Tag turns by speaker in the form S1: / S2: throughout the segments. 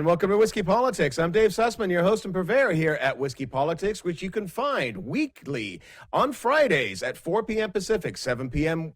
S1: welcome to Whiskey Politics. I'm Dave Sussman, your host and purveyor here at Whiskey Politics, which you can find weekly on Fridays at 4 p.m. Pacific, 7 p.m.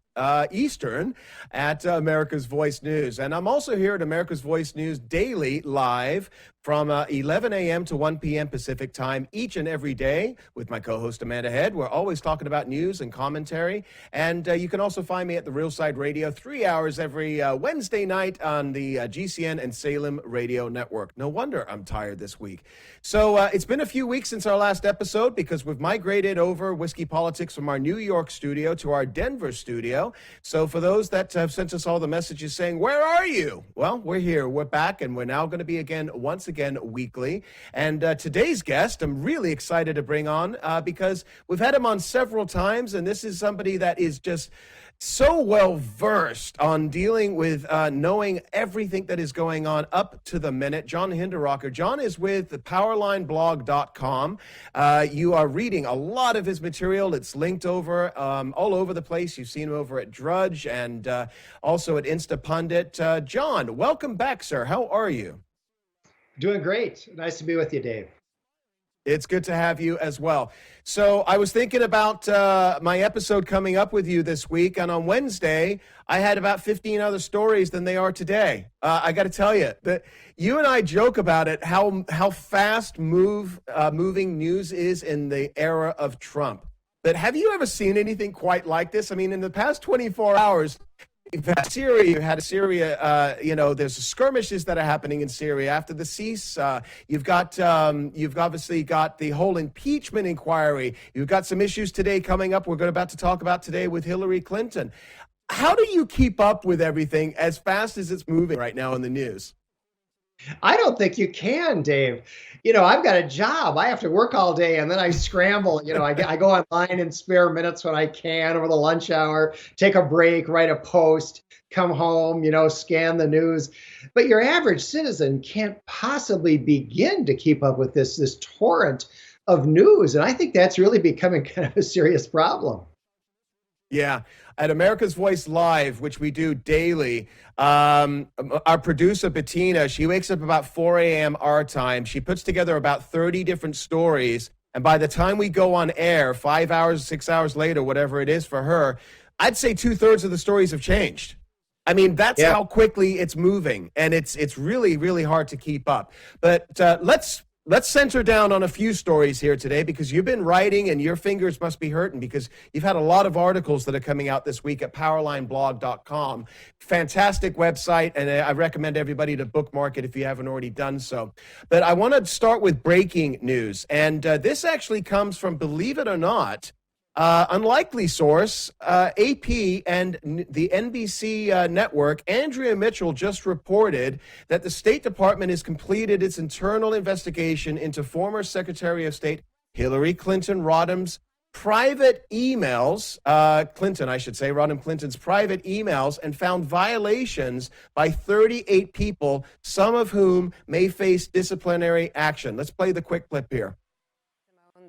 S1: Eastern at America's Voice News. And I'm also here at America's Voice News daily live from 11 a.m. to 1 p.m. Pacific time each and every day with my co-host Amanda Head. We're always talking about news and commentary. And you can also find me at the Real Side Radio 3 hours every Wednesday night on the GCN and Salem Radio Network. No wonder I'm tired this week. So it's been a few weeks since our last episode because we've migrated over Whiskey Politics from our New York studio to our Denver studio. So for those that have sent us all the messages saying, where are you? Well, we're here. We're back, and we're now going to be once again weekly. And today's guest, I'm really excited to bring on because we've had him on several times, and this is somebody that is just so well versed on dealing with knowing everything that is going on up to the minute. John Hinderaker. John is with the powerlineblog.com. You are reading a lot of his material. It's linked over all over the place. You've seen him over at Drudge and also at Instapundit. John, welcome back, sir. How are you?
S2: Doing great. Nice to be with you, Dave.
S1: It's good to have you as well. So I was thinking about my episode coming up with you this week, and on Wednesday, I had about 15 other stories than they are today. I got to tell you that you and I joke about it, how fast moving news is in the era of Trump. But have you ever seen anything quite like this? I mean, in the past 24 hours, you've had Syria, there's skirmishes that are happening in Syria after the cease. You've obviously got the whole impeachment inquiry. You've got some issues today coming up. We're about to talk about today with Hillary Clinton. How do you keep up with everything as fast as it's moving right now in the news?
S2: I don't think you can, Dave. I've got a job. I have to work all day, and then I scramble. I go online in spare minutes when I can over the lunch hour, take a break, write a post, come home, scan the news. But your average citizen can't possibly begin to keep up with this torrent of news. And I think that's really becoming kind of a serious problem.
S1: Yeah. At America's Voice Live, which we do daily, our producer, Bettina, she wakes up about 4 a.m. our time. She puts together about 30 different stories. And by the time we go on air, 5 hours, 6 hours later, whatever it is for her, I'd say 2/3 of the stories have changed. I mean, that's how quickly it's moving. And it's really, really hard to keep up. But let's center down on a few stories here today because you've been writing and your fingers must be hurting because you've had a lot of articles that are coming out this week at powerlineblog.com. Fantastic website, and I recommend everybody to bookmark it if you haven't already done so. But I want to start with breaking news, and this actually comes from, believe it or not, unlikely source, AP and the NBC network. Andrea Mitchell just reported that the State Department has completed its internal investigation into former Secretary of State Hillary Clinton Rodham's private emails, Rodham Clinton's private emails, and found violations by 38 people, some of whom may face disciplinary action. Let's play the quick clip here.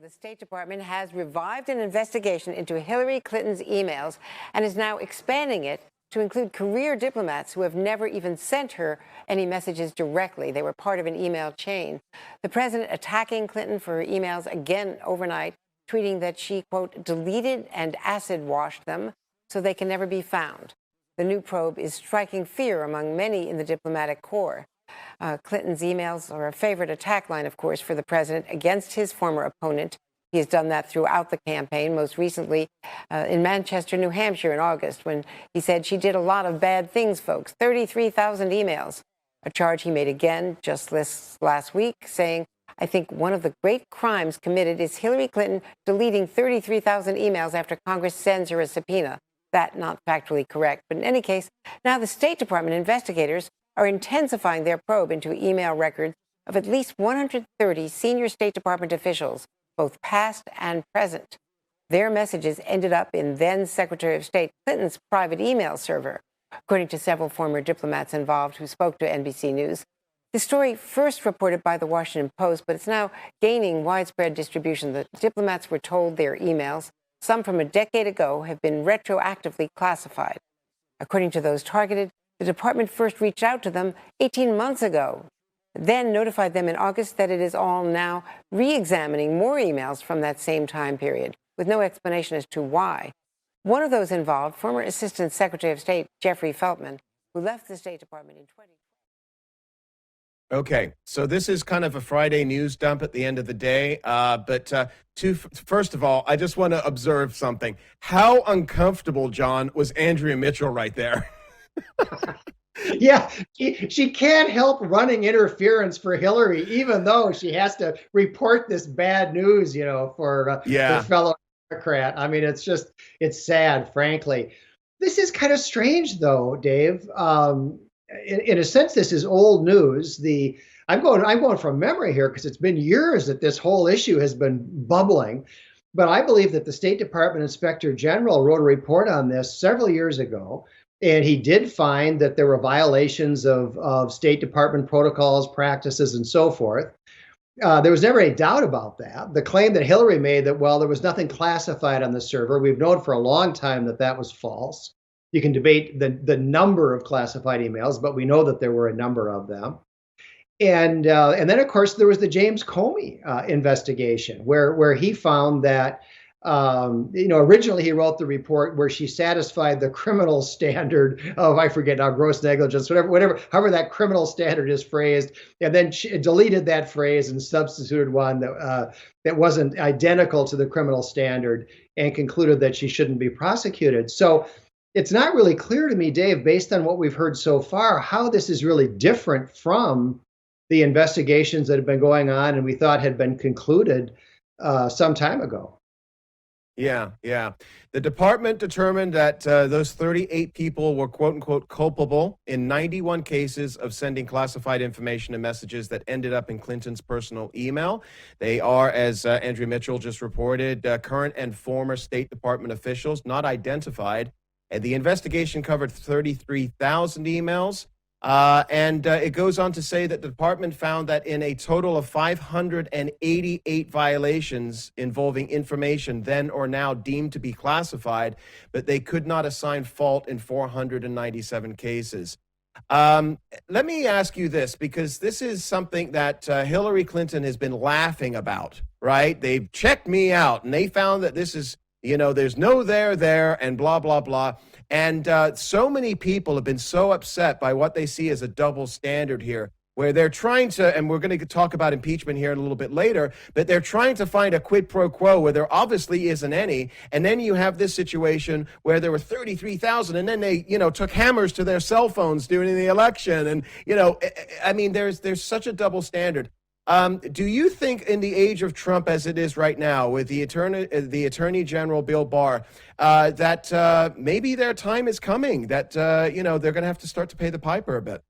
S3: The State Department has revived an investigation into Hillary Clinton's emails and is now expanding it to include career diplomats who have never even sent her any messages directly. They were part of an email chain. The president attacking Clinton for her emails again overnight, tweeting that she, quote, deleted and acid washed them so they can never be found. The new probe is striking fear among many in the diplomatic corps. Clinton's emails are a favorite attack line, of course, for the president against his former opponent. He has done that throughout the campaign, most recently in Manchester, New Hampshire in August, when he said she did a lot of bad things, folks, 33,000 emails, a charge he made again just last week, saying, I think one of the great crimes committed is Hillary Clinton deleting 33,000 emails after Congress sends her a subpoena. That not factually correct. But in any case, now the State Department investigators are intensifying their probe into email records of at least 130 senior State Department officials, both past and present. Their messages ended up in then Secretary of State Clinton's private email server, according to several former diplomats involved who spoke to NBC News. The story first reported by the Washington Post, but it's now gaining widespread distribution. The diplomats were told their emails, some from a decade ago, have been retroactively classified. According to those targeted, the department first reached out to them 18 months ago then notified them in August that it is all now re-examining more emails from that same time period, with no explanation as to why. One of those involved, former Assistant Secretary of State Jeffrey Feltman, who left the State Department in 2020.
S1: Okay, so this is kind of a Friday news dump at the end of the day. First of all, I just want to observe something. How uncomfortable, John, was Andrea Mitchell right there?
S2: Yeah, she can't help running interference for Hillary, even though she has to report this bad news, for her fellow Democrat. I mean, it's sad, frankly. This is kind of strange, though, Dave. In a sense, this is old news. I'm going from memory here because it's been years that this whole issue has been bubbling. But I believe that the State Department Inspector General wrote a report on this several years ago, and he did find that there were violations of State Department protocols, practices, and so forth. There was never any doubt about that. The claim that Hillary made that, well, there was nothing classified on the server, we've known for a long time that that was false. You can debate the number of classified emails, but we know that there were a number of them. And then, of course, there was the James Comey investigation, where he found that, originally he wrote the report where she satisfied the criminal standard of, I forget now, gross negligence, however that criminal standard is phrased, and then she deleted that phrase and substituted one that wasn't identical to the criminal standard and concluded that she shouldn't be prosecuted. So it's not really clear to me, Dave, based on what we've heard so far, how this is really different from the investigations that have been going on and we thought had been concluded some time ago.
S1: Yeah. The department determined that those 38 people were, quote unquote, culpable in 91 cases of sending classified information and messages that ended up in Clinton's personal email. They are, as Andrea Mitchell just reported, current and former State Department officials, not identified. And the investigation covered 33,000 emails. It goes on to say that the department found that in a total of 588 violations involving information then or now deemed to be classified, but they could not assign fault in 497 cases. Let me ask you this, because this is something that Hillary Clinton has been laughing about, right? They've checked me out and they found that this is, there's no there, and blah, blah, blah. And so many people have been so upset by what they see as a double standard here, where they're trying to, and we're going to talk about impeachment here a little bit later, but they're trying to find a quid pro quo where there obviously isn't any. And then you have this situation where there were 33,000 and then they, took hammers to their cell phones during the election. And, I mean, there's such a double standard. Do you think in the age of Trump as it is right now with the Attorney General Bill Barr, that maybe their time is coming, that, they're going to have to start to pay the piper a bit?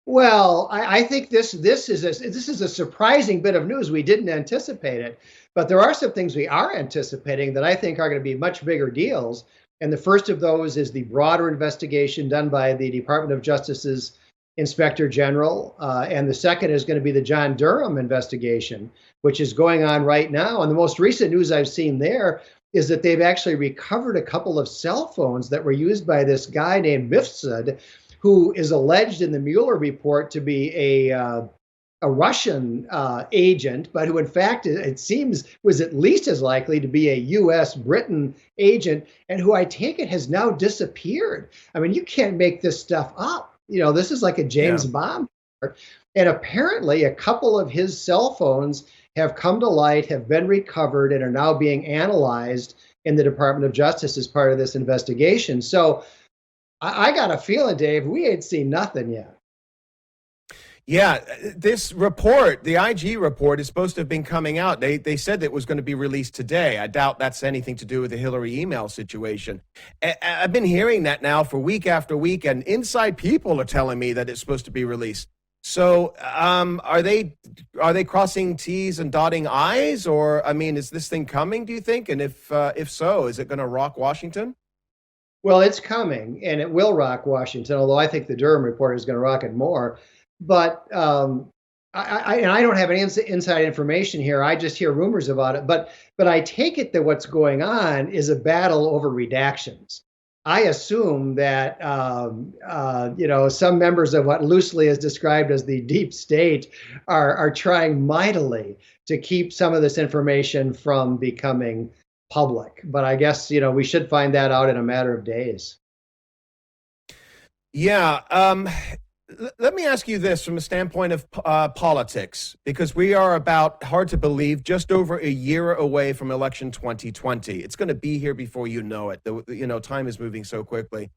S2: Well, I think this is a surprising bit of news. We didn't anticipate it, but there are some things we are anticipating that I think are going to be much bigger deals. And the first of those is the broader investigation done by the Department of Justice's Inspector General. And the second is going to be the John Durham investigation, which is going on right now. And the most recent news I've seen there is that they've actually recovered a couple of cell phones that were used by this guy named Mifsud, who is alleged in the Mueller report to be a Russian agent, but who in fact, it seems, was at least as likely to be a U.S. Britain agent, and who I take it has now disappeared. I mean, you can't make this stuff up. This is like a James Bond. And apparently a couple of his cell phones have come to light, have been recovered, and are now being analyzed in the Department of Justice as part of this investigation. So I got a feeling, Dave, we ain't seen nothing yet.
S1: Yeah, this report, the IG report, is supposed to have been coming out. They said it was going to be released today. I doubt that's anything to do with the Hillary email situation. I've been hearing that now for week after week, and inside people are telling me that it's supposed to be released. So are they crossing T's and dotting I's? Or, I mean, is this thing coming, do you think? And if so, is it going to rock Washington?
S2: Well, it's coming, and it will rock Washington, although I think the Durham report is going to rock it more. But I don't have any inside information here. I just hear rumors about it. But I take it that what's going on is a battle over redactions. I assume that some members of what loosely is described as the deep state are trying mightily to keep some of this information from becoming public. But I guess we should find that out in a matter of days.
S1: Yeah. Let me ask you this from a standpoint of politics, because we are about, hard to believe, just over a year away from election 2020. It's going to be here before you know it. Time is moving so quickly.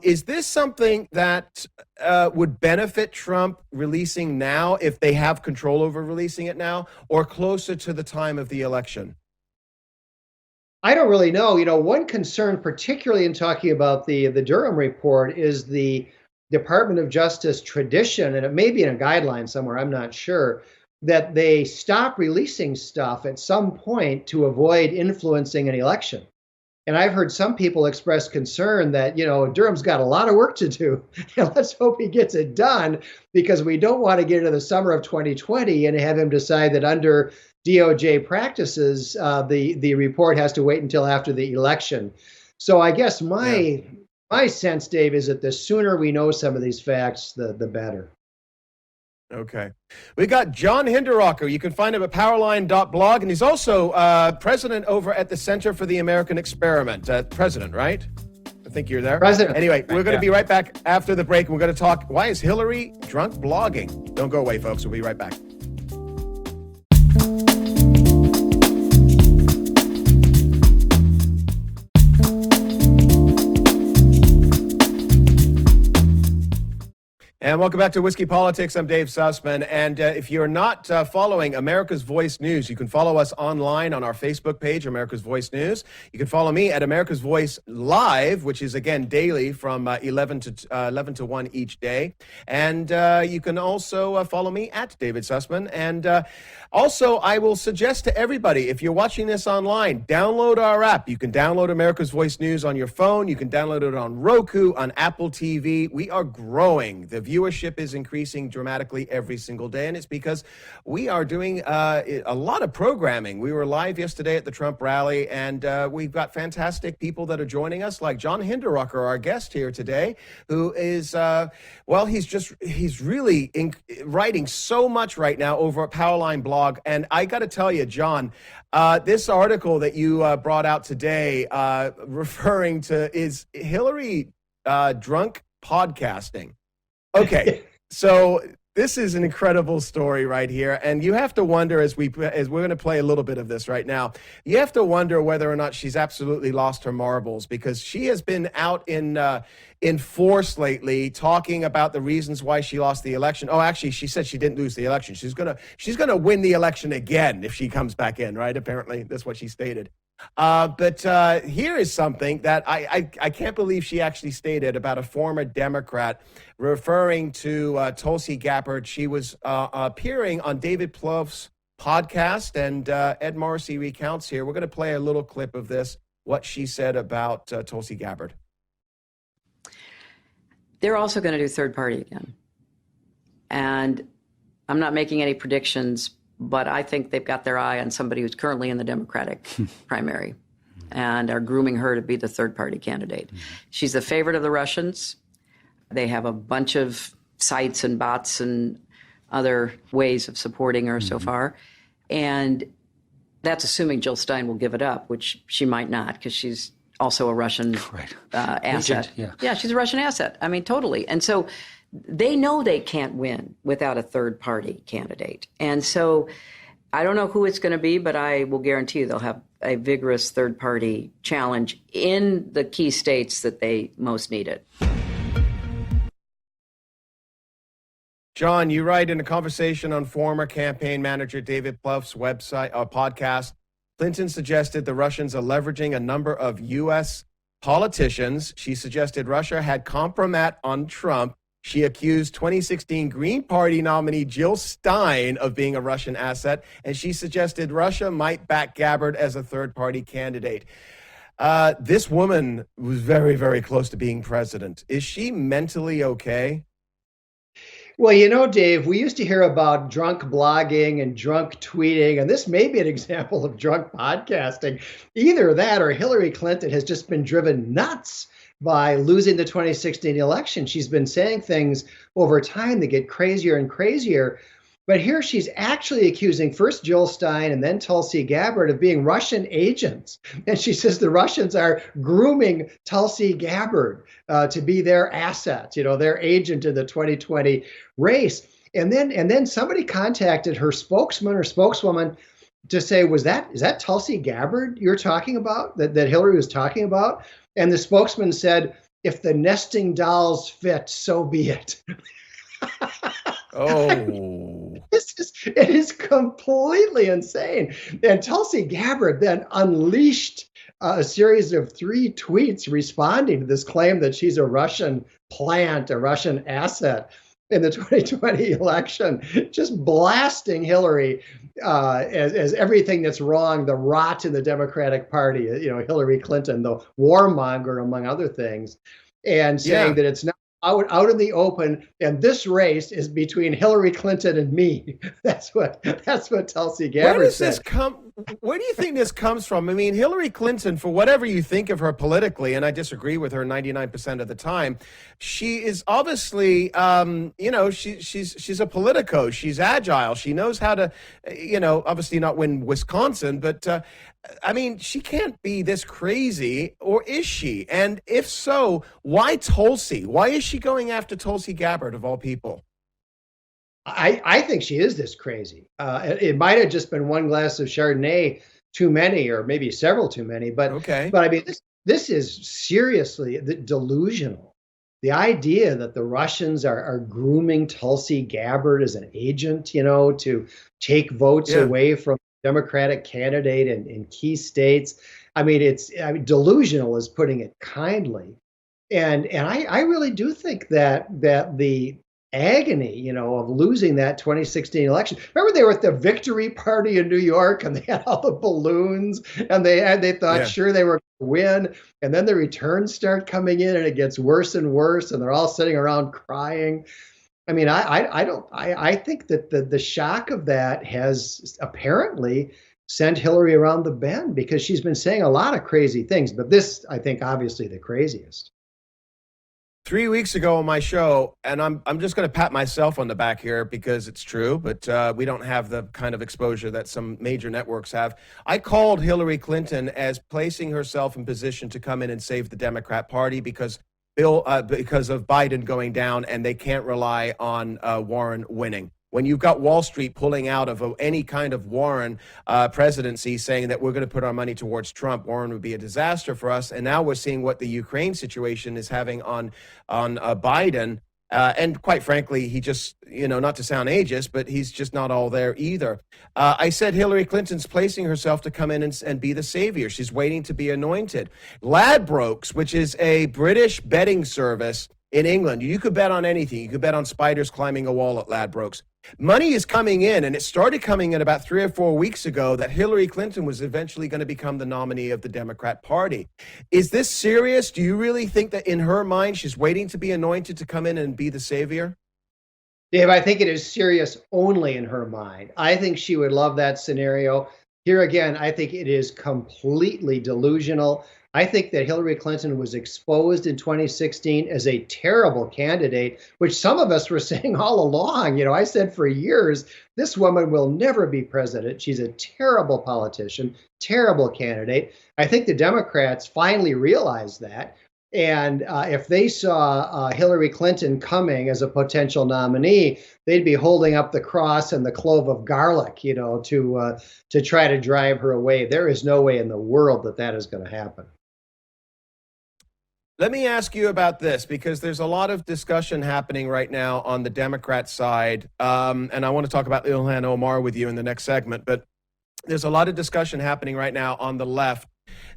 S1: Is this something that would benefit Trump releasing now, if they have control over releasing it now, or closer to the time of the election?
S2: I don't really know. One concern, particularly in talking about the Durham report, is the Department of Justice tradition, and it may be in a guideline somewhere, I'm not sure, that they stop releasing stuff at some point to avoid influencing an election. And I've heard some people express concern that, Durham's got a lot of work to do. Let's hope he gets it done, because we don't want to get into the summer of 2020 and have him decide that under DOJ practices, the report has to wait until after the election. So I guess my sense, Dave, is that the sooner we know some of these facts, the better.
S1: Okay. We got John Hinderaker. You can find him at powerline.blog, and he's also president over at the Center for the American Experiment. President, right? I think you're there.
S2: President.
S1: Anyway, we're going to be right back after the break. We're going to talk, why is Hillary drunk blogging? Don't go away, folks. We'll be right back. And welcome back to Whiskey Politics. I'm Dave Sussman. And if you're not following America's Voice News, you can follow us online on our Facebook page, America's Voice News. You can follow me at America's Voice Live, which is, again, daily from 11 to 1 each day. And you can also follow me at David Sussman. And also, I will suggest to everybody, if you're watching this online, download our app. You can download America's Voice News on your phone. You can download it on Roku, on Apple TV. We are growing. The viewership is increasing dramatically every single day, and it's because we are doing a lot of programming. We were live yesterday at the Trump rally, and we've got fantastic people that are joining us, like John Hinderaker, our guest here today, who is, he's really writing so much right now over at Powerline blog. And I got to tell you, John, this article that you brought out today referring to, is Hillary drunk podcasting? Okay, so this is an incredible story right here, and you have to wonder, as we're going to play a little bit of this right now, you have to wonder whether or not she's absolutely lost her marbles, because she has been out in force lately, talking about the reasons why she lost the election. Oh, actually, she said she didn't lose the election. She's gonna win the election again if she comes back in, right? Apparently, that's what she stated. But here is something that I can't believe she actually stated about a former Democrat, referring to Tulsi Gabbard. She was appearing on David Plouffe's podcast, and Ed Morrissey recounts here. We're going to play a little clip of this, what she said about Tulsi Gabbard.
S4: They're also going to do third party again. And I'm not making any predictions, but I think they've got their eye on somebody who's currently in the Democratic primary and are grooming her to be the third party candidate. She's the favorite of the Russians. They have a bunch of sites and bots and other ways of supporting her so far. And that's assuming Jill Stein will give it up, which she might not, because she's also a Russian asset.
S5: Agent, yeah,
S4: she's a Russian asset. I mean, totally. And so they know they can't win without a third party candidate. And so I don't know who it's going to be, but I will guarantee you they'll have a vigorous third party challenge in the key states that they most need it.
S1: John, you write in a conversation on former campaign manager David Plouffe's podcast, Clinton suggested the Russians are leveraging a number of U.S. politicians. She suggested Russia had compromat on Trump. She accused 2016 Green Party nominee Jill Stein of being a Russian asset, and she suggested Russia might back Gabbard as a third-party candidate. This woman was very, very close to being president. Is she mentally okay?
S2: Well, Dave, we used to hear about drunk blogging and drunk tweeting, and this may be an example of drunk podcasting. Either that or Hillary Clinton has just been driven nuts by losing the 2016 election. She's been saying things over time that get crazier and crazier. But here she's actually accusing first Jill Stein and then Tulsi Gabbard of being Russian agents. And she says the Russians are grooming Tulsi Gabbard to be their asset, their agent in the 2020 race. And then somebody contacted her spokesman or spokeswoman to say, is that Tulsi Gabbard you're talking about, that Hillary was talking about? And the spokesman said, if the nesting dolls fit, so be it.
S1: Oh,
S2: it is completely insane. And Tulsi Gabbard then unleashed a series of 3 tweets responding to this claim that she's a Russian plant, a Russian asset in the 2020 election, just blasting Hillary as everything that's wrong, the rot in the Democratic Party, Hillary Clinton, the warmonger, among other things, and saying that it's not out in the open, and this race is between Hillary Clinton and me. That's what Tulsi Gabbard said.
S1: Where do you think this comes from? I mean, Hillary Clinton, for whatever you think of her politically, and I disagree with her 99% of the time, she is obviously, she's a politico. She's agile. She knows how to, obviously not win Wisconsin, but I mean, she can't be this crazy, or is she? And if so, why Tulsi? Why is she going after Tulsi Gabbard of all people?
S2: I think she is this crazy. It might have just been one glass of Chardonnay too many, or maybe several too many. But
S1: okay.
S2: But I mean, this is seriously delusional. The idea that the Russians are grooming Tulsi Gabbard as an agent, to take votes away from the Democratic candidate in key states. I mean, delusional is putting it kindly. And I really do think that the agony, of losing that 2016 election. Remember, they were at the victory party in New York, and they had all the balloons, and they thought sure they were going to win, and then the returns start coming in, and it gets worse and worse, and they're all sitting around crying. I mean, I think that the shock of that has apparently sent Hillary around the bend, because she's been saying a lot of crazy things, but this, I think, obviously the craziest.
S1: 3 weeks ago on my show, and I'm just going to pat myself on the back here because it's true, but we don't have the kind of exposure that some major networks have. I called Hillary Clinton as placing herself in position to come in and save the Democrat Party because of Biden going down, and they can't rely on Warren winning. When you've got Wall Street pulling out of any kind of Warren presidency, saying that we're going to put our money towards Trump, Warren would be a disaster for us. And now we're seeing what the Ukraine situation is having on Biden. And quite frankly, he just, not to sound ageist, but he's just not all there either. I said Hillary Clinton's placing herself to come in and be the savior. She's waiting to be anointed. Ladbrokes, which is a British betting service in England, you could bet on anything. You could bet on spiders climbing a wall at Ladbrokes. Money is coming in, and it started coming in about 3 or 4 weeks ago, that Hillary Clinton was eventually going to become the nominee of the Democrat Party. Is this serious? Do you really think that in her mind she's waiting to be anointed to come in and be the savior?
S2: Dave, I think it is serious only in her mind. I think she would love that scenario. Here again, I think it is completely delusional. I think that Hillary Clinton was exposed in 2016 as a terrible candidate, which some of us were saying all along. I said for years, this woman will never be president. She's a terrible politician, terrible candidate. I think the Democrats finally realized that. And if they saw Hillary Clinton coming as a potential nominee, they'd be holding up the cross and the clove of garlic, to try to drive her away. There is no way in the world that is going to happen.
S1: Let me ask you about this, because there's a lot of discussion happening right now on the Democrat side. And I want to talk about Ilhan Omar with you in the next segment. But there's a lot of discussion happening right now on the left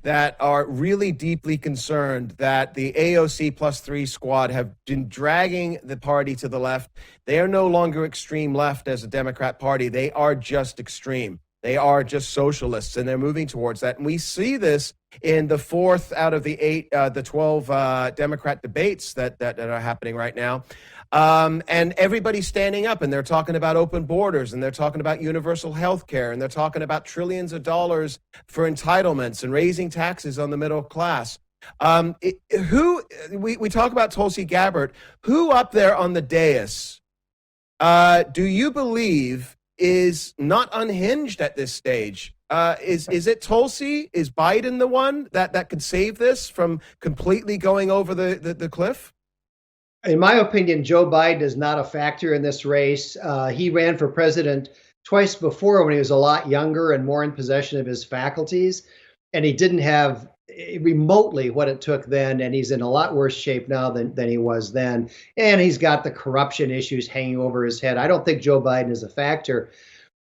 S1: that are really deeply concerned that the AOC +3 squad have been dragging the party to the left. They are no longer extreme left as a Democrat Party. They are just extreme. They are just socialists, and they're moving towards that. And we see this in the 4th out of the 12 Democrat debates that are happening right now. And everybody's standing up, and they're talking about open borders, and they're talking about universal health care, and they're talking about trillions of dollars for entitlements and raising taxes on the middle class. We talk about Tulsi Gabbard. Who up there on the dais do you believe is not unhinged at this stage? Is it Tulsi? Is Biden the one that could save this from completely going over the cliff?
S2: In my opinion, Joe Biden is not a factor in this race. He ran for president twice before when he was a lot younger and more in possession of his faculties, and he didn't have remotely what it took then, and he's in a lot worse shape now than he was then. And he's got the corruption issues hanging over his head. I don't think Joe Biden is a factor.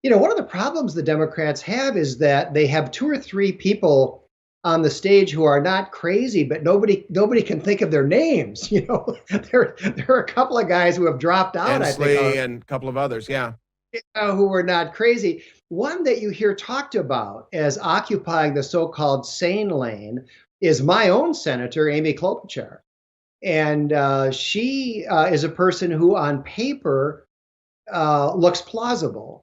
S2: One of the problems the Democrats have is that they have 2 or 3 people on the stage who are not crazy, but nobody can think of their names. There are a couple of guys who have dropped out, I think,
S1: and a couple of others, yeah,
S2: who were not crazy. One that you hear talked about as occupying the so-called sane lane is my own senator, Amy Klobuchar. And she is a person who on paper looks plausible.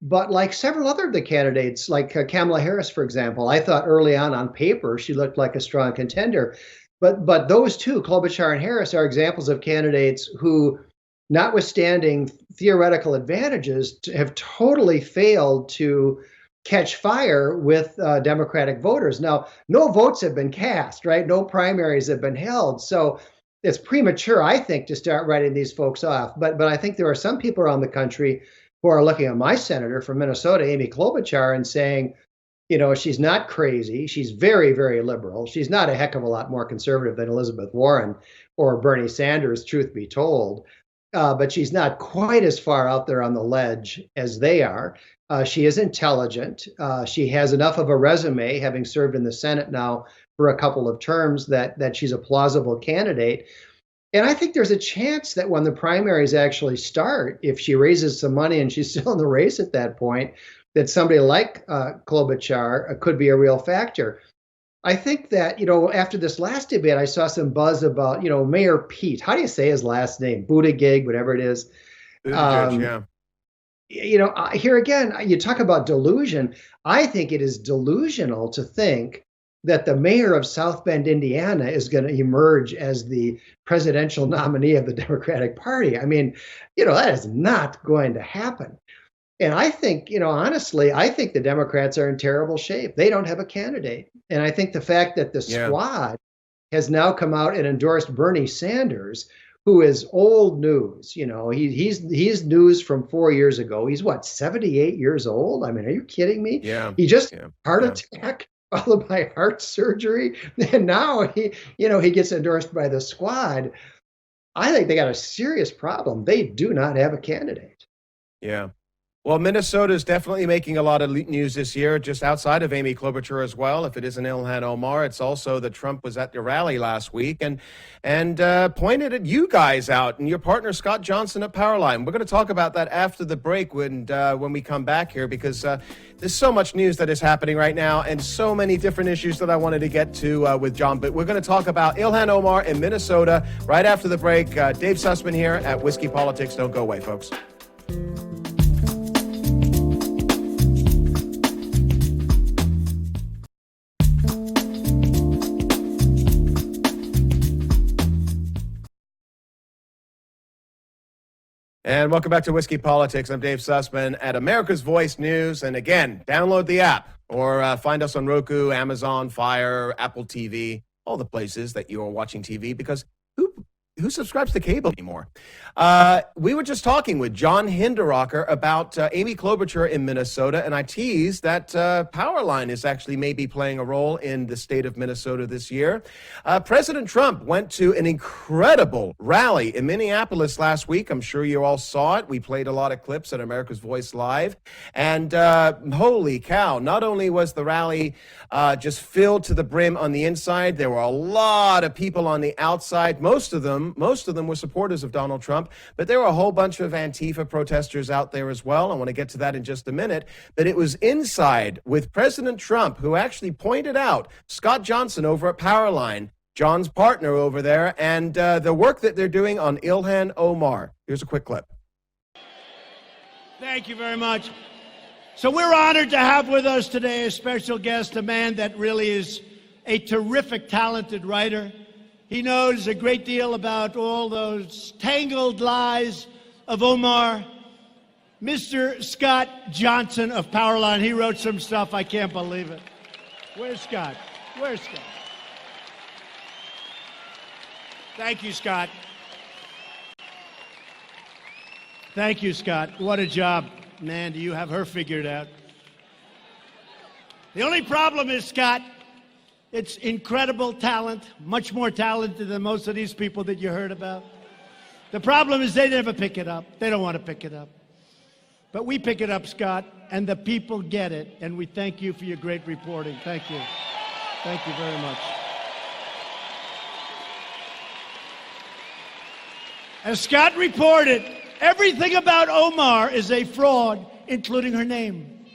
S2: But like several other of the candidates, like Kamala Harris, for example, I thought early on paper, she looked like a strong contender. But those two, Klobuchar and Harris, are examples of candidates who, notwithstanding theoretical advantages, have totally failed to catch fire with Democratic voters. Now, no votes have been cast, right? No primaries have been held. So it's premature, I think, to start writing these folks off. But I think there are some people around the country who are looking at my senator from Minnesota, Amy Klobuchar, and saying, she's not crazy. She's very, very liberal. She's not a heck of a lot more conservative than Elizabeth Warren or Bernie Sanders, truth be told. But she's not quite as far out there on the ledge as they are. She is intelligent. She has enough of a resume, having served in the Senate now for a couple of terms, that she's a plausible candidate. And I think there's a chance that when the primaries actually start, if she raises some money and she's still in the race at that point, that somebody like Klobuchar could be a real factor. I think that, after this last debate, I saw some buzz about, Mayor Pete. How do you say his last name? Buttigieg, whatever it is.
S1: Yeah.
S2: Here again, you talk about delusion. I think it is delusional to think that the mayor of South Bend, Indiana, is going to emerge as the presidential nominee of the Democratic Party. I mean, that is not going to happen. And I think, honestly, I think the Democrats are in terrible shape. They don't have a candidate. And I think the fact that the squad has now come out and endorsed Bernie Sanders, who is old news. He's news from 4 years ago. He's 78 years old? I mean, are you kidding me?
S1: Yeah.
S2: He just heart attack followed by heart surgery. And now he gets endorsed by the squad. I think they got a serious problem. They do not have a candidate.
S1: Yeah. Well, Minnesota is definitely making a lot of news this year, just outside of Amy Klobuchar as well. If it isn't Ilhan Omar, it's also that Trump was at the rally last week and pointed at you guys out and your partner, Scott Johnson at Powerline. We're going to talk about that after the break when we come back here, because there's so much news that is happening right now and so many different issues that I wanted to get to with John. But we're going to talk about Ilhan Omar in Minnesota right after the break. Dave Sussman here at Whiskey Politics. Don't go away, folks. And welcome back to Whiskey Politics. I'm Dave Sussman at America's Voice News. And again, download the app or find us on Roku, Amazon, Fire, Apple TV, all the places that you are watching TV, because who subscribes to cable anymore? We were just talking with John Hinderaker about Amy Klobuchar in Minnesota, and I teased that Powerline is actually maybe playing a role in the state of Minnesota this year. President Trump went to an incredible rally in Minneapolis last week. I'm sure you all saw it. We played a lot of clips at America's Voice Live. And holy cow, not only was the rally just filled to the brim on the inside, there were a lot of people on the outside. Most of them were supporters of Donald Trump, but there were a whole bunch of Antifa protesters out there as well. I want to get to that in just a minute. But it was inside with President Trump, who actually pointed out Scott Johnson over at Powerline, John's partner over there, and the work that they're doing on Ilhan Omar. Here's a quick clip.
S5: Thank you very much. So we're honored to have with us today a special guest, a man that really is a terrific, talented writer. He knows a great deal about all those tangled lies of Omar. Mr. Scott Johnson of Powerline, he wrote some stuff, I can't believe it. Where's Scott? Where's Scott? Thank you, Scott. Thank you, Scott. What a job. Man, do you have her figured out. The only problem is, Scott, it's incredible talent, much more talented than most of these people that you heard about. The problem is they never pick it up. They don't want to pick it up. But we pick it up, Scott, and the people get it, and we thank you for your great reporting. Thank you. Thank you very much. As Scott reported, everything about Omar is a fraud, including her name.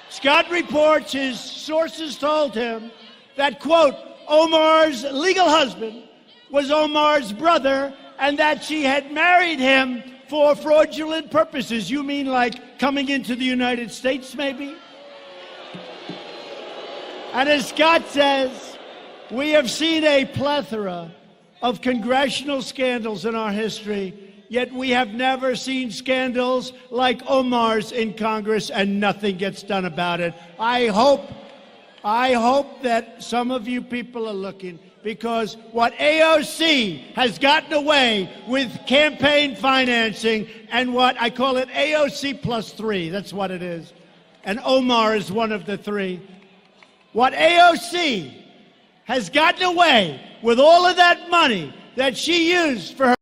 S5: Scott reports his sources told him that, quote, Omar's legal husband was Omar's brother and that she had married him for fraudulent purposes. You mean like coming into the United States, maybe? And as Scott says, we have seen a plethora of congressional scandals in our history, yet we have never seen scandals like Omar's in Congress, and nothing gets done about it. I hope that some of you people are looking, because what AOC has gotten away with campaign financing, and what I call it AOC plus 3, that's what it is, and Omar is one of the 3. What AOC has gotten away with all of that money that she used for her.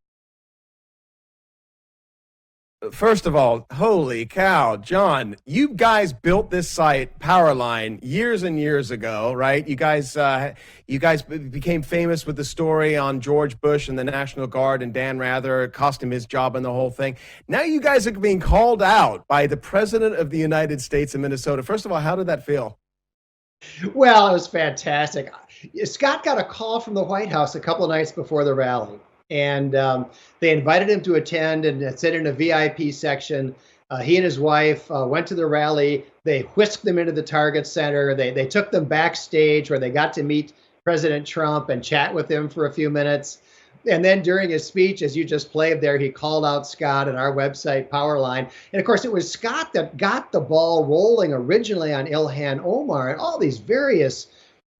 S1: First of all, holy cow, John, you guys built this site, Powerline, years and years ago, right? You guys became famous with the story on George Bush and the National Guard and Dan Rather, cost him his job and the whole thing. Now you guys are being called out by the President of the United States in Minnesota. First of all, how did that feel?
S2: Well, it was fantastic. Scott got a call from the White House a couple of nights before the rally. And they invited him to attend and sit in a VIP section. He and his wife went to the rally. They whisked them into the Target Center. They took them backstage where they got to meet President Trump and chat with him for a few minutes. And then during his speech, as you just played there, he called out Scott and our website, Powerline. And of course, it was Scott that got the ball rolling originally on Ilhan Omar and all these various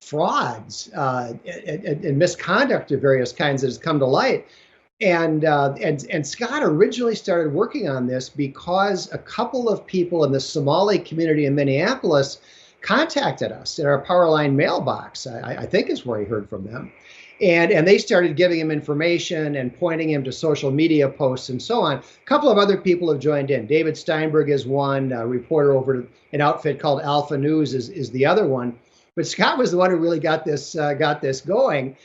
S2: frauds and misconduct of various kinds that has come to light. And Scott originally started working on this because a couple of people in the Somali community in Minneapolis contacted us in our Powerline mailbox, I think is where he heard from them. And they started giving him information and pointing him to social media posts and so on. A couple of other people have joined in. David Steinberg is one, a reporter over at an outfit called Alpha News is the other one. But Scott was the one who really got this going.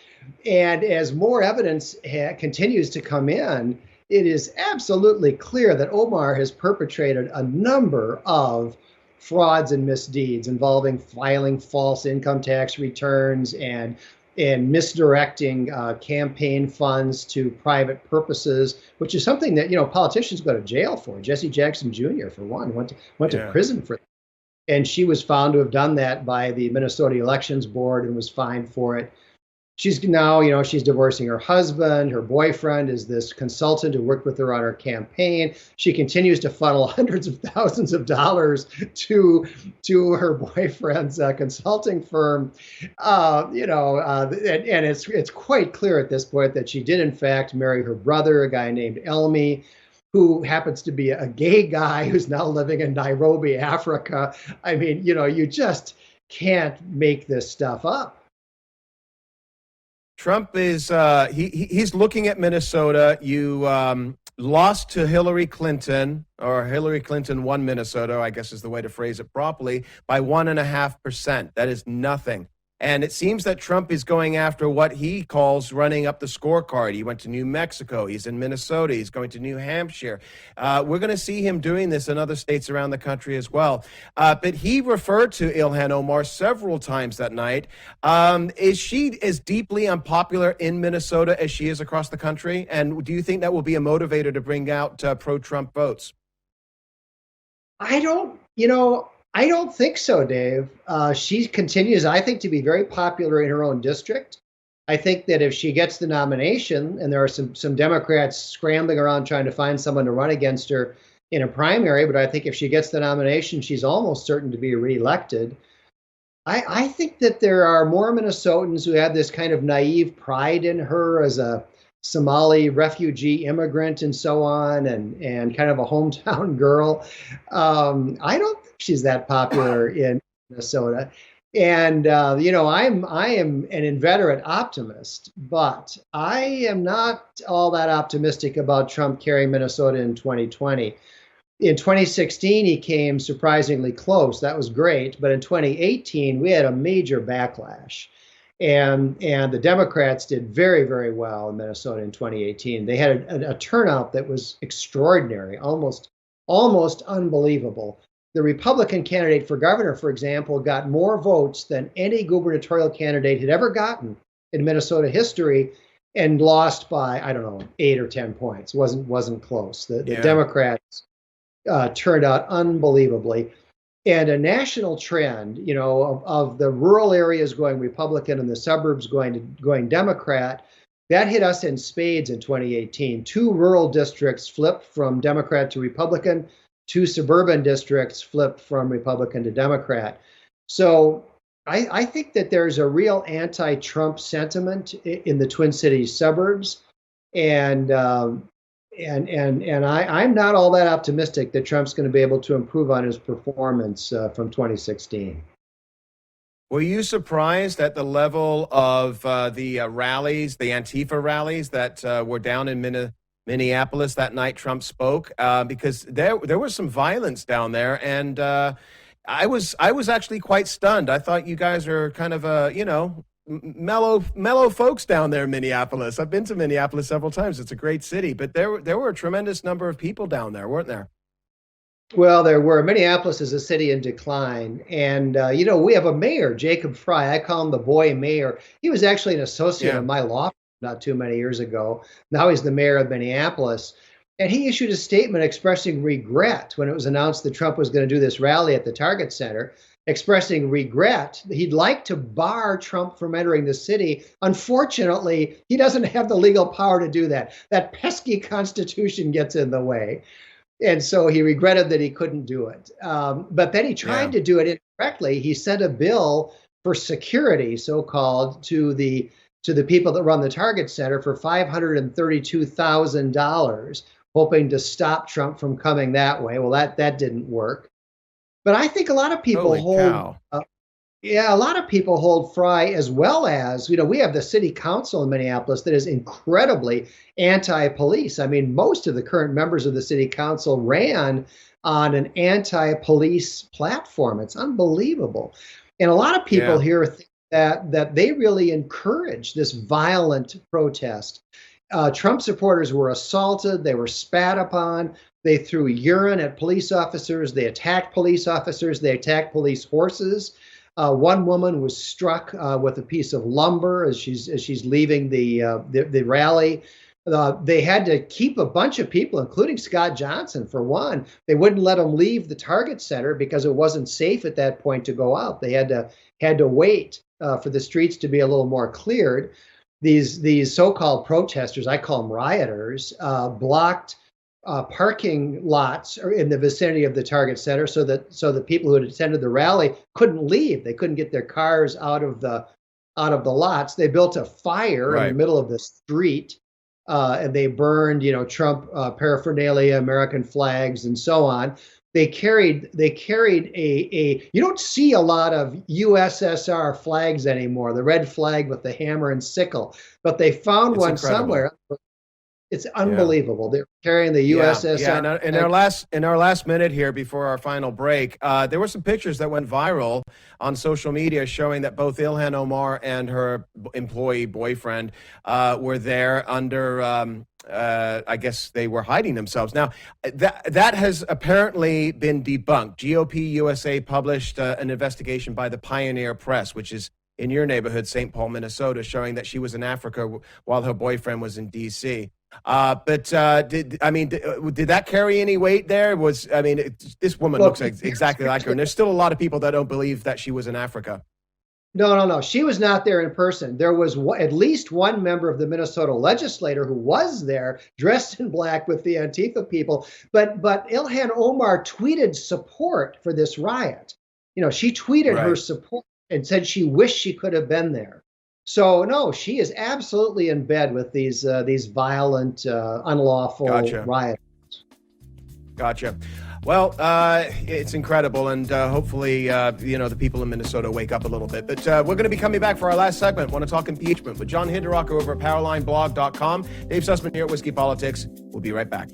S2: And as more evidence continues to come in, it is absolutely clear that Omar has perpetrated a number of frauds and misdeeds involving filing false income tax returns and misdirecting campaign funds to private purposes, which is something that politicians go to jail for. Jesse Jackson Jr., for one, went to prison for it. And she was found to have done that by the Minnesota Elections Board and was fined for it. She's now, she's divorcing her husband. Her boyfriend is this consultant who worked with her on her campaign. She continues to funnel hundreds of thousands of dollars to her boyfriend's consulting firm. And it's quite clear at this point that she did in fact marry her brother, a guy named Elmi, who happens to be a gay guy who's now living in Nairobi, Africa. I mean, you just can't make this stuff up.
S1: Trump is he's looking at Minnesota. You lost to Hillary Clinton, or Hillary Clinton won Minnesota, I guess is the way to phrase it properly, by 1.5%. That is nothing. And it seems that Trump is going after what he calls running up the scorecard. He went to New Mexico. He's in Minnesota. He's going to New Hampshire. We're going to see him doing this in other states around the country as well. But he referred to Ilhan Omar several times that night. Is she as deeply unpopular in Minnesota as she is across the country? And do you think that will be a motivator to bring out pro-Trump votes?
S2: I don't, I don't think so, Dave. She continues, I think, to be very popular in her own district. I think that if she gets the nomination, and there are some Democrats scrambling around trying to find someone to run against her in a primary, but I think if she gets the nomination, she's almost certain to be reelected. I think that there are more Minnesotans who have this kind of naive pride in her as a Somali refugee immigrant and so on, and kind of a hometown girl. I don't think she's that popular in Minnesota. And I am an inveterate optimist, but I am not all that optimistic about Trump carrying Minnesota in 2020. In 2016, he came surprisingly close. That was great. But in 2018, we had a major backlash. And the Democrats did very, very well in Minnesota in 2018. They had a turnout that was extraordinary, almost unbelievable. The Republican candidate for governor, for example, got more votes than any gubernatorial candidate had ever gotten in Minnesota history, and lost by, I don't know, 8 or 10 points. Wasn't close. The Democrats turned out unbelievably. And a national trend, of the rural areas going Republican and the suburbs going Democrat, that hit us in spades in 2018. 2 rural districts flipped from Democrat to Republican. 2 suburban districts flipped from Republican to Democrat. So I think that there's a real anti-Trump sentiment in the Twin Cities suburbs, and I'm not all that optimistic that Trump's going to be able to improve on his performance from 2016.
S1: Were you surprised at the level of the rallies, the Antifa rallies that were down in Minneapolis that night Trump spoke? Because there was some violence down there, and I was actually quite stunned. I thought you guys are kind of mellow folks down there in Minneapolis. I've been to Minneapolis several times. It's a great city, but there were a tremendous number of people down there, weren't there?
S2: Well, there were. Minneapolis is a city in decline. And, we have a mayor, Jacob Fry. I call him the boy mayor. He was actually an associate of my law firm not too many years ago. Now he's the mayor of Minneapolis. And he issued a statement expressing regret when it was announced that Trump was going to do this rally at the Target Center, expressing regret. He'd like to bar Trump from entering the city. Unfortunately, he doesn't have the legal power to do that. That pesky Constitution gets in the way. And so he regretted that he couldn't do it. But then he tried to do it indirectly. He sent a bill for security, so-called, to the people that run the Target Center for $532,000, hoping to stop Trump from coming that way. Well, that didn't work. But I think a lot of people hold Fry, as well as, we have the city council in Minneapolis that is incredibly anti-police. I mean, most of the current members of the city council ran on an anti-police platform. It's unbelievable. And a lot of people here think that they really encourage this violent protest. Trump supporters were assaulted. They were spat upon. They threw urine at police officers. They attacked police officers. They attacked police horses. One woman was struck with a piece of lumber as she's leaving the rally. They had to keep a bunch of people, including Scott Johnson, for one. They wouldn't let him leave the Target Center because it wasn't safe at that point to go out. They had to wait for the streets to be a little more cleared. These so-called protesters, I call them rioters, blocked parking lots in the vicinity of the Target Center so that people who had attended the rally couldn't leave. They couldn't get their cars out of the lots. They built a fire in the middle of the street, and they burned, Trump paraphernalia, American flags, and so on. They carried a you don't see a lot of USSR flags anymore, the red flag with the hammer and sickle, but they found one somewhere. It's unbelievable. They're carrying the USSR.
S1: Yeah. In our last minute here before our final break, there were some pictures that went viral on social media showing that both Ilhan Omar and her employee boyfriend were there under, I guess they were hiding themselves. Now, that has apparently been debunked. GOP USA published an investigation by the Pioneer Press, which is in your neighborhood, St. Paul, Minnesota, showing that she was in Africa while her boyfriend was in D.C. Did that carry any weight there? This woman looks exactly like her, and there's still a lot of people that don't believe that she was in Africa.
S2: No. She was not there in person. There was at least one member of the Minnesota legislature who was there, dressed in black with the Antifa people. But Ilhan Omar tweeted support for this riot. She tweeted her support and said she wished she could have been there. So no, she is absolutely in bed with these violent, unlawful riots.
S1: Gotcha. Well, it's incredible, and hopefully, the people in Minnesota wake up a little bit. But we're going to be coming back for our last segment. Want to talk impeachment with John Hinderaker over at PowerlineBlog.com. Dave Sussman here at Whiskey Politics. We'll be right back.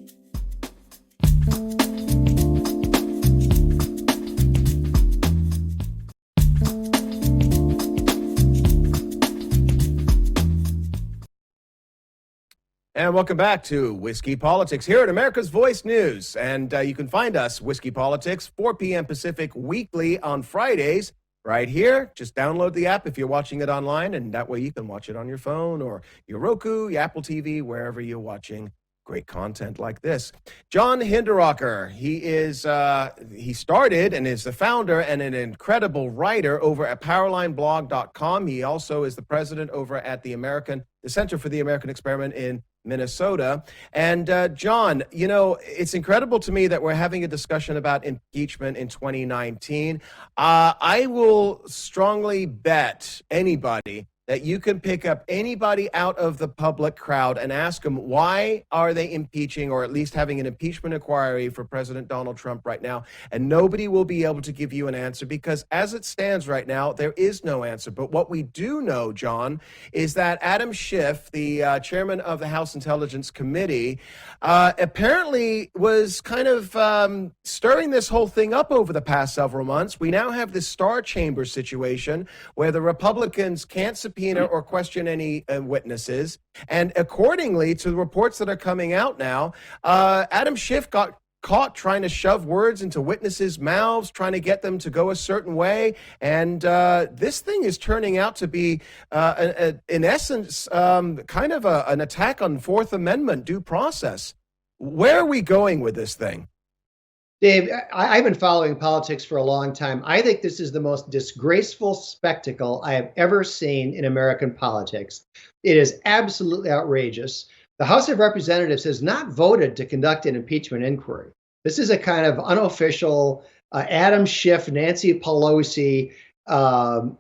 S1: And welcome back to Whiskey Politics here at America's Voice News. And you can find us, Whiskey Politics, 4 p.m. Pacific weekly on Fridays right here. Just download the app if you're watching it online, and that way you can watch it on your phone or your Roku, your Apple TV, wherever you're watching great content like this. John Hinderaker, he started and is the founder and an incredible writer over at PowerlineBlog.com. He also is the president over at the Center for the American Experiment in Minnesota. And John, it's incredible to me that we're having a discussion about impeachment in 2019. I will strongly bet anybody that you can pick up anybody out of the public crowd and ask them, why are they impeaching, or at least having an impeachment inquiry for President Donald Trump right now? And nobody will be able to give you an answer, because as it stands right now, there is no answer. But what we do know, John, is that Adam Schiff, the chairman of the House Intelligence Committee, apparently was kind of stirring this whole thing up over the past several months. We now have this Star Chamber situation where the Republicans can't subpoena or question any witnesses. And accordingly to the reports that are coming out now, Adam Schiff got caught trying to shove words into witnesses' mouths, trying to get them to go a certain way. And this thing is turning out to be, in essence, kind of an attack on Fourth Amendment due process. Where are we going with this thing?
S2: Dave, I've been following politics for a long time. I think this is the most disgraceful spectacle I have ever seen in American politics. It is absolutely outrageous. The House of Representatives has not voted to conduct an impeachment inquiry. This is a kind of unofficial Adam Schiff, Nancy Pelosi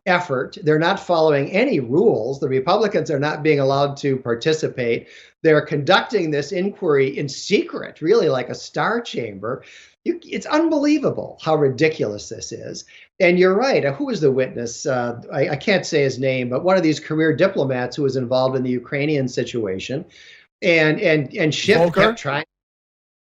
S2: effort. They're not following any rules. The Republicans are not being allowed to participate. They're conducting this inquiry in secret, really like a Star Chamber. It's unbelievable how ridiculous this is. And you're right. Who was the witness? I can't say his name, but one of these career diplomats who was involved in the Ukrainian situation. And Schiff kept trying.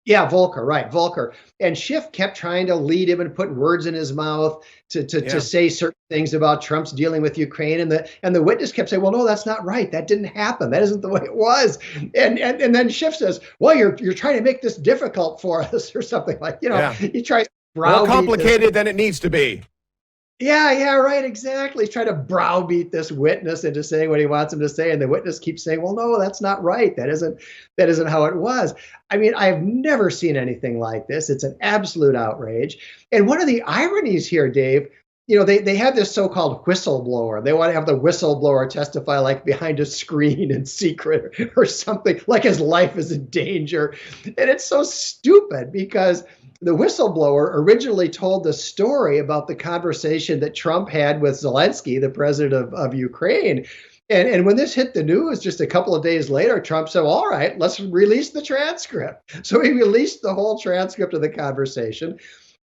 S2: Yeah, Volker, right, Volker. And Schiff kept trying to lead him and put words in his mouth to say certain things about Trump's dealing with Ukraine. And the witness kept saying, well, no, that's not right. That didn't happen. That isn't the way it was. And then Schiff says, well, you're trying to make this difficult for us, or something like, he tries to
S1: more complicated than it needs to be.
S2: Yeah, right, exactly. He's trying to browbeat this witness into saying what he wants him to say, and the witness keeps saying, well, no, that's not right. That isn't how it was. I mean, I've never seen anything like this. It's an absolute outrage. And one of the ironies here, Dave, they have this so-called whistleblower. They want to have the whistleblower testify like behind a screen in secret or something, like his life is in danger. And it's so stupid, because the whistleblower originally told the story about the conversation that Trump had with Zelensky, the president of Ukraine. And when this hit the news just a couple of days later, Trump said, all right, let's release the transcript. So he released the whole transcript of the conversation.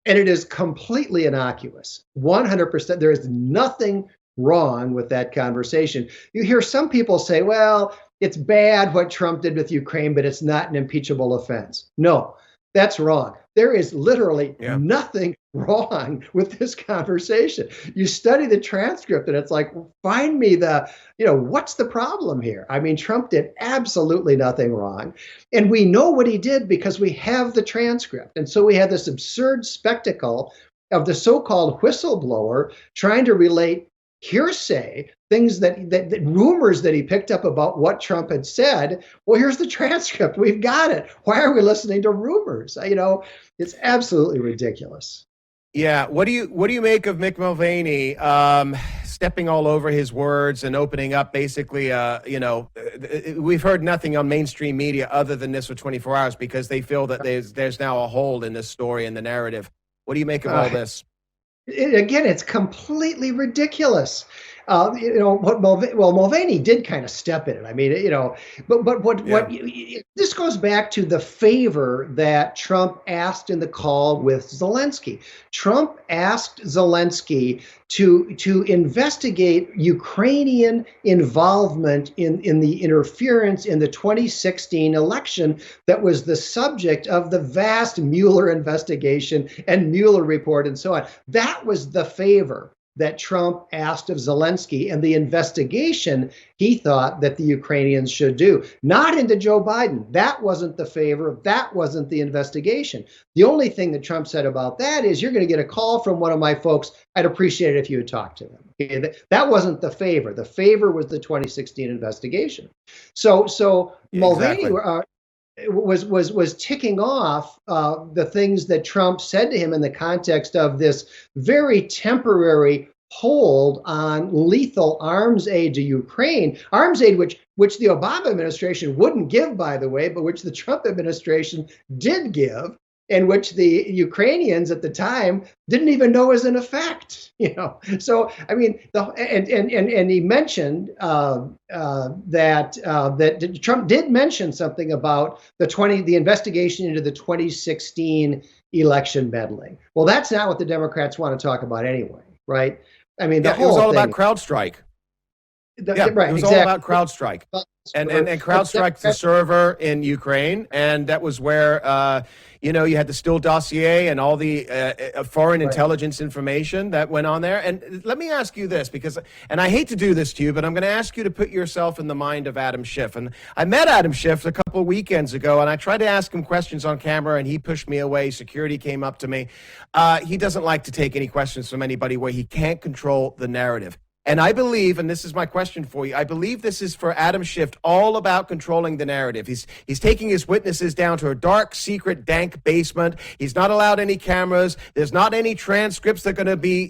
S2: And it is completely innocuous. 100%. There is nothing wrong with that conversation. You hear some people say, well, it's bad what Trump did with Ukraine, but it's not an impeachable offense. No, that's wrong. There is literally nothing wrong with this conversation. You study the transcript and it's like, find me what's the problem here? I mean, Trump did absolutely nothing wrong. And we know what he did because we have the transcript. And so we have this absurd spectacle of the so-called whistleblower trying to relate hearsay, things that rumors that he picked up about what Trump had said. Well, here's the transcript. We've got it. Why are we listening to rumors? It's absolutely ridiculous.
S1: Yeah. What do you make of Mick Mulvaney stepping all over his words and opening up basically, we've heard nothing on mainstream media other than this for 24 hours because they feel that there's now a hole in this story and the narrative. What do you make of all this?
S2: Again, it's completely ridiculous. Mulvaney did kind of step in it. I mean, this goes back to the favor that Trump asked in the call with Zelensky. Trump asked Zelensky to investigate Ukrainian involvement in the interference in the 2016 election that was the subject of the vast Mueller investigation and Mueller report and so on. That was the favor that Trump asked of Zelensky and the investigation he thought that the Ukrainians should do. Not into Joe Biden. That wasn't the favor. That wasn't the investigation. The only thing that Trump said about that is, you're going to get a call from one of my folks. I'd appreciate it if you would talk to them. Okay? That wasn't the favor. The favor was the 2016 investigation. So Mulvaney was ticking off the things that Trump said to him in the context of this very temporary hold on lethal arms aid to Ukraine, arms aid which the Obama administration wouldn't give, by the way, but which the Trump administration did give, and which the Ukrainians at the time didn't even know was in effect. So I mean, and he mentioned that Trump did mention something about the investigation into the 2016 election meddling. Well, that's not what the Democrats want to talk about anyway, right? I mean, it
S1: was all about CrowdStrike.
S2: Right,
S1: it was
S2: exactly.
S1: all about CrowdStrike. And CrowdStrike's the server in Ukraine, and that was where you had the Steele dossier and all the foreign intelligence information that went on there. And let me ask you this, and I hate to do this to you, but I'm going to ask you to put yourself in the mind of Adam Schiff. And I met Adam Schiff a couple of weekends ago, and I tried to ask him questions on camera, and he pushed me away. Security came up to me. He doesn't like to take any questions from anybody where he can't control the narrative. And I believe, and this is my question for you, I believe this is for Adam Schiff all about controlling the narrative. He's taking his witnesses down to a dark, secret, dank basement. He's not allowed any cameras. There's not any transcripts that are going to be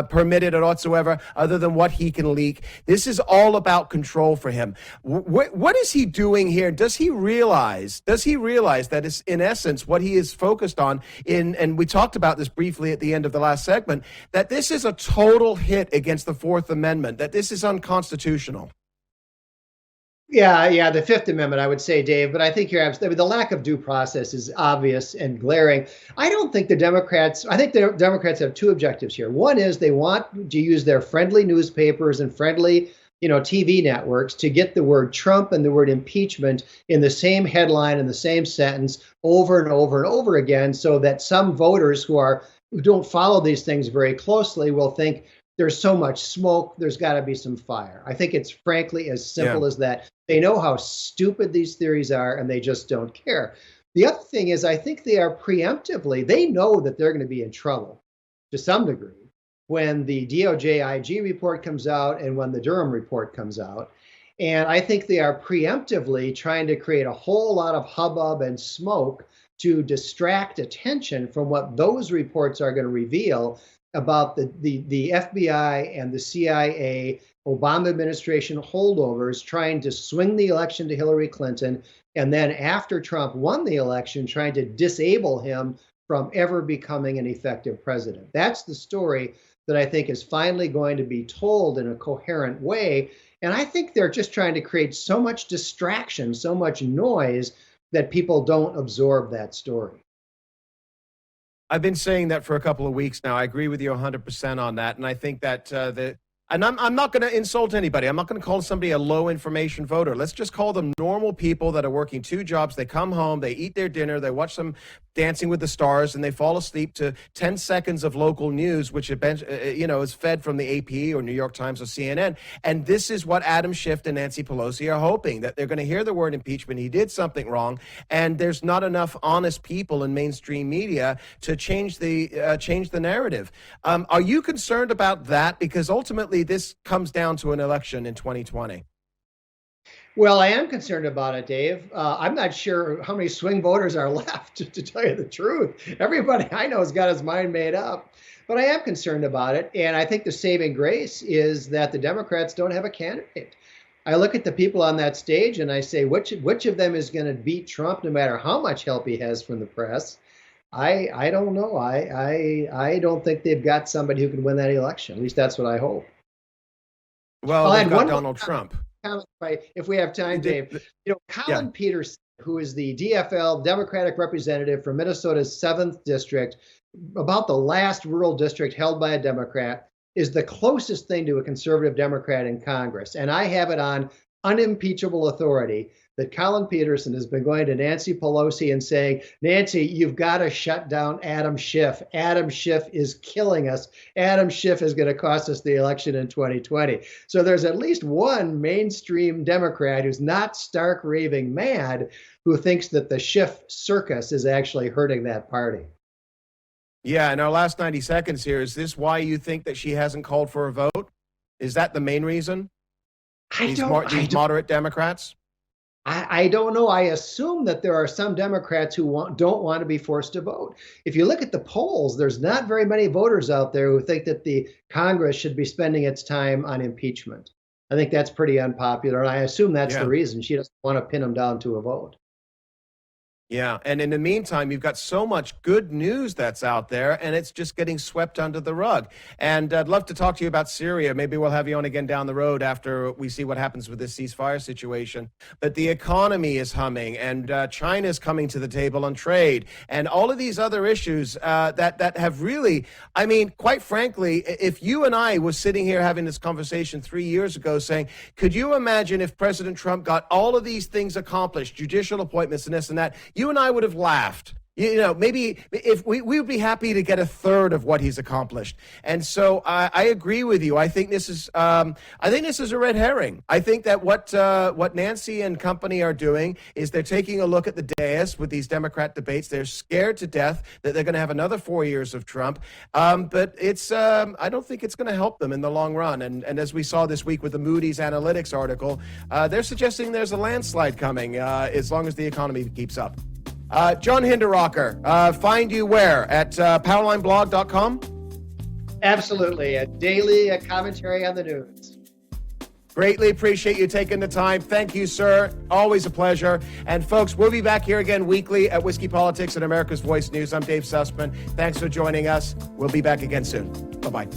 S1: permitted or whatsoever other than what he can leak. This is all about control for him. What is he doing here? Does he realize that it's in essence what he is focused on and we talked about this briefly at the end of the last segment, that this is a total hit against the Fourth Amendment, that this is unconstitutional?
S2: Yeah, the Fifth Amendment, I would say, Dave, but I think you're absolutely, the lack of due process is obvious and glaring. I think the Democrats have two objectives here. One is they want to use their friendly newspapers and friendly TV networks to get the word Trump and the word impeachment in the same headline and the same sentence over and over and over again, so that some voters who don't follow these things very closely will think there's so much smoke, there's got to be some fire. I think it's frankly as simple as that. They know how stupid these theories are, and they just don't care. The other thing is, I think they know that they're going to be in trouble to some degree when the DOJ IG report comes out and when the Durham report comes out. And I think they are preemptively trying to create a whole lot of hubbub and smoke to distract attention from what those reports are going to reveal about the FBI and the CIA, Obama administration holdovers trying to swing the election to Hillary Clinton, and then after Trump won the election, trying to disable him from ever becoming an effective president. That's the story that I think is finally going to be told in a coherent way. And I think they're just trying to create so much distraction, so much noise, that people don't absorb that story.
S1: I've been saying that for a couple of weeks now. I agree with you 100% on that. And I think that and I'm not going to insult anybody. I'm not going to call somebody a low information voter. Let's just call them normal people that are working two jobs. They come home, they eat their dinner, they watch some Dancing with the Stars, and they fall asleep to 10 seconds of local news, which is fed from the AP or New York Times or CNN. And this is what Adam Schiff and Nancy Pelosi are hoping, that they're going to hear the word impeachment. He did something wrong, and there's not enough honest people in mainstream media to change the narrative. Are you concerned about that? Because ultimately, this comes down to an election in 2020.
S2: Well, I am concerned about it, Dave. I'm not sure how many swing voters are left, to tell you the truth. Everybody I know has got his mind made up. But I am concerned about it. And I think the saving grace is that the Democrats don't have a candidate. I look at the people on that stage and I say, which of them is going to beat Trump no matter how much help he has from the press? I don't know. I don't think they've got somebody who can win that election. At least that's what I hope.
S1: Well, they've got Donald Trump.
S2: If we have time, Dave, Colin Peterson, who is the DFL Democratic representative from Minnesota's 7th district, about the last rural district held by a Democrat, is the closest thing to a conservative Democrat in Congress. And I have it on unimpeachable authority that Colin Peterson has been going to Nancy Pelosi and saying, Nancy, you've got to shut down Adam Schiff. Adam Schiff is killing us. Adam Schiff is going to cost us the election in 2020. So there's at least one mainstream Democrat who's not stark raving mad who thinks that the Schiff circus is actually hurting that party.
S1: Yeah, in our last 90 seconds here, is this why you think that she hasn't called for a vote? Is that the main reason? These moderate Democrats?
S2: I don't know. I assume that there are some Democrats who don't want to be forced to vote. If you look at the polls, there's not very many voters out there who think that the Congress should be spending its time on impeachment. I think that's pretty unpopular, and I assume that's the reason. She doesn't want to pin them down to a vote.
S1: Yeah, and in the meantime, you've got so much good news that's out there, and it's just getting swept under the rug. And I'd love to talk to you about Syria. Maybe we'll have you on again down the road after we see what happens with this ceasefire situation. But the economy is humming, and China's coming to the table on trade, and all of these other issues that have really, I mean, quite frankly, if you and I were sitting here having this conversation 3 years ago saying, could you imagine if President Trump got all of these things accomplished, judicial appointments and this and that, you and I would have laughed. Maybe if we would be happy to get a third of what he's accomplished. And so I agree with you. I think this is a red herring. I think that what Nancy and company are doing is they're taking a look at the dais with these Democrat debates. They're scared to death that they're going to have another 4 years of Trump. But it's I don't think it's going to help them in the long run. And as we saw this week with the Moody's Analytics article, they're suggesting there's a landslide coming as long as the economy keeps up. John Hinderaker, find you where? At powerlineblog.com?
S2: Absolutely. A daily commentary on the news.
S1: Greatly appreciate you taking the time. Thank you, sir. Always a pleasure. And folks, we'll be back here again weekly at Whiskey Politics and America's Voice News. I'm Dave Sussman. Thanks for joining us. We'll be back again soon. Bye-bye.